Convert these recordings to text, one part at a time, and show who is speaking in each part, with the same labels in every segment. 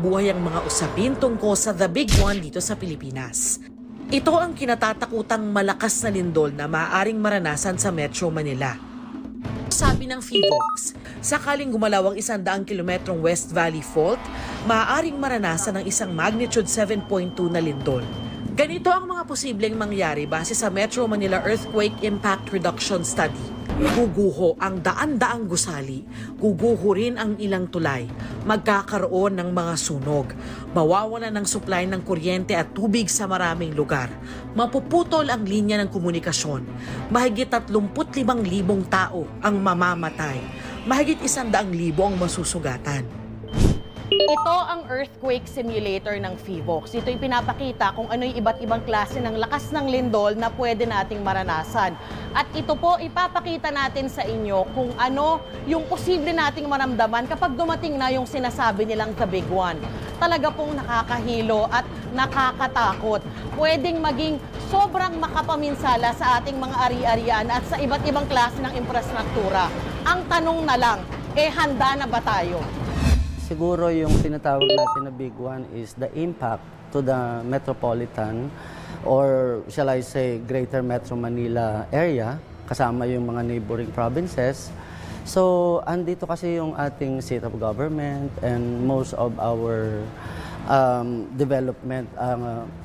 Speaker 1: nabuhay ang mga usapin tungkol sa The Big One dito sa Pilipinas. Ito ang kinatatakutang malakas na lindol na maaaring maranasan sa Metro Manila. Sabi ng PHIVOLCS, sakaling gumalaw ang 100 kilometrong West Valley Fault, maaaring maranasan ng isang magnitude 7.2 na lindol. Ganito ang mga posibleng mangyari base sa Metro Manila Earthquake Impact Reduction Study. Guguho ang daan-daang gusali, guguho rin ang ilang tulay, magkakaroon ng mga sunog, mawawalan ng supply ng kuryente at tubig sa maraming lugar, mapuputol ang linya ng komunikasyon, mahigit 35,000 tao ang mamamatay, mahigit 100,000 ang masusugatan.
Speaker 2: Ito ang earthquake simulator ng PHIVOLCS. Ito yung pinapakita kung ano yung iba't ibang klase ng lakas ng lindol na pwede nating maranasan. At ito po, ipapakita natin sa inyo kung ano yung posible nating maramdaman kapag dumating na yung sinasabi nilang The Big One. Talaga pong nakakahilo at nakakatakot. Pwedeng maging sobrang makapaminsala sa ating mga ari-arian at sa iba't ibang klase ng infrastruktura. Ang tanong na lang, handa na ba tayo?
Speaker 3: Siguro yung tinatawag natin na big one is the impact to the metropolitan or shall I say Greater Metro Manila area kasama yung mga neighboring provinces. So andito kasi yung ating seat of government and most of our development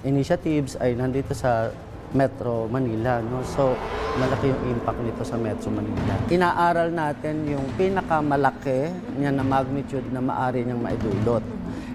Speaker 3: initiatives ay nandito sa Metro Manila, no? So malaki yung impact nito sa Metro Manila. Inaaral natin yung pinakamalaki niya na magnitude na maaari niyang maidulot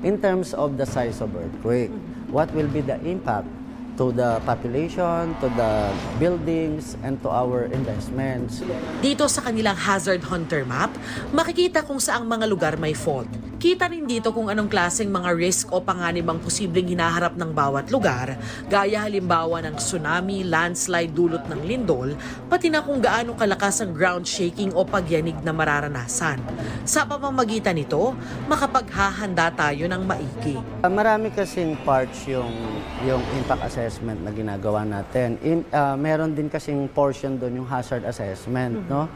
Speaker 3: in terms of the size of earthquake. What will be the impact to the population, to the buildings, and to our investments.
Speaker 1: Dito sa kanilang hazard hunter map, makikita kung saang mga lugar may fault. Kita rin dito kung anong klaseng mga risk o panganib ang posibleng hinaharap ng bawat lugar, gaya halimbawa ng tsunami, landslide dulot ng lindol, pati na kung gaano kalakas ang ground shaking o pagyanig na mararanasan. Sa pamamagitan nito, makapaghahanda tayo ng maigi.
Speaker 3: Marami kasing parts yung impact assessment na ginagawa natin. Meron din kasing portion doon yung hazard assessment, no?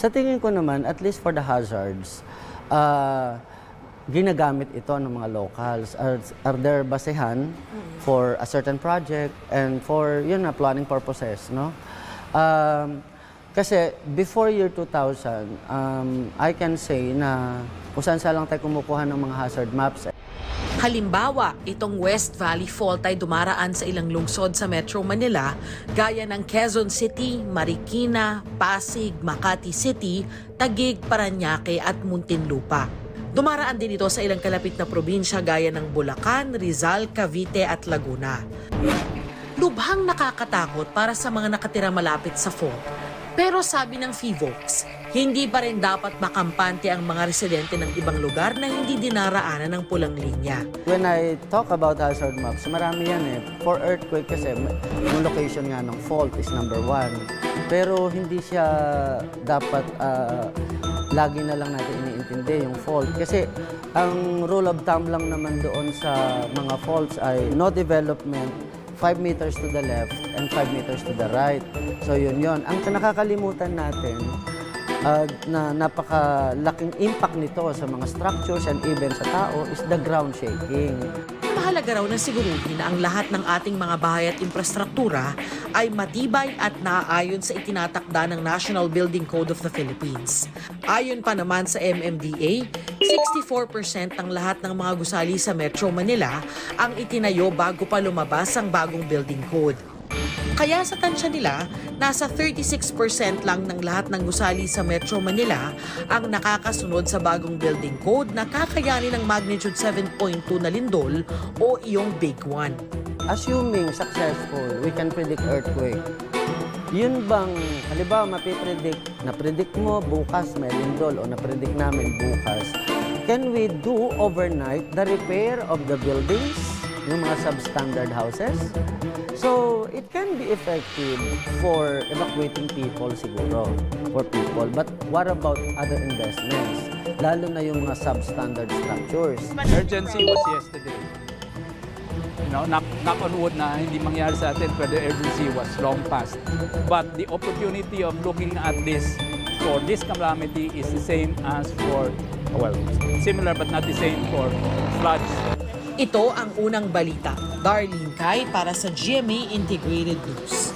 Speaker 3: Sa tingin ko naman, at least for the hazards, ginagamit ito ng mga locals. Are there basehan for a certain project and for planning purposes, no? Kasi before year 2000, I can say na kung saan lang tayo kumukuha ng mga hazard maps.
Speaker 1: Halimbawa, itong West Valley Fault ay dumaraan sa ilang lungsod sa Metro Manila gaya ng Quezon City, Marikina, Pasig, Makati City, Taguig, Parañaque at Muntinlupa. Dumaraan din ito sa ilang kalapit na probinsya gaya ng Bulacan, Rizal, Cavite at Laguna. Lubhang nakakatakot para sa mga nakatira malapit sa fault. Pero sabi ng PHIVOLCS, hindi pa rin dapat makampante ang mga residente ng ibang lugar na hindi dinaraanan ng pulang linya.
Speaker 3: When I talk about hazard maps, marami yan eh. For earthquake kasi, yung location nga ng fault is number 1. Pero hindi siya dapat lagi na lang natin iniintindi yung fault. Kasi ang rule of thumb lang naman doon sa mga faults ay no development 5 meters to the left and 5 meters to the right. So yun. Ang nakakalimutan natin na napakalaking impact nito sa mga structures and even sa tao is the ground shaking.
Speaker 1: Mahalaga raw na siguruhin na ang lahat ng ating mga bahay at infrastruktura ay matibay at naaayon sa itinatakda ng National Building Code of the Philippines. Ayon pa naman sa MMDA, 64% ng lahat ng mga gusali sa Metro Manila ang itinayo bago pa lumabas ang bagong building code. Kaya sa tansya nila, nasa 36% lang ng lahat ng gusali sa Metro Manila ang nakakasunod sa bagong building code na kakayanin ng magnitude 7.2 na lindol o iyong Big One.
Speaker 3: Assuming successful, we can predict earthquake. Yun bang, halimbawa na-predict mo bukas may lindol o na-predict namin bukas, can we do overnight the repair of the buildings, yung mga substandard houses? So, it can be effective for evacuating people siguro, for people. But what about other investments? Lalo na yung mga substandard structures.
Speaker 4: Urgency was yesterday. Knock on wood na hindi mangyari sa atin, pero the urgency was long past. But the opportunity of looking at this for this calamity is the same as for, well, similar but not the same for floods.
Speaker 1: Ito ang unang balita. Darlene Kai para sa GMA Integrated News.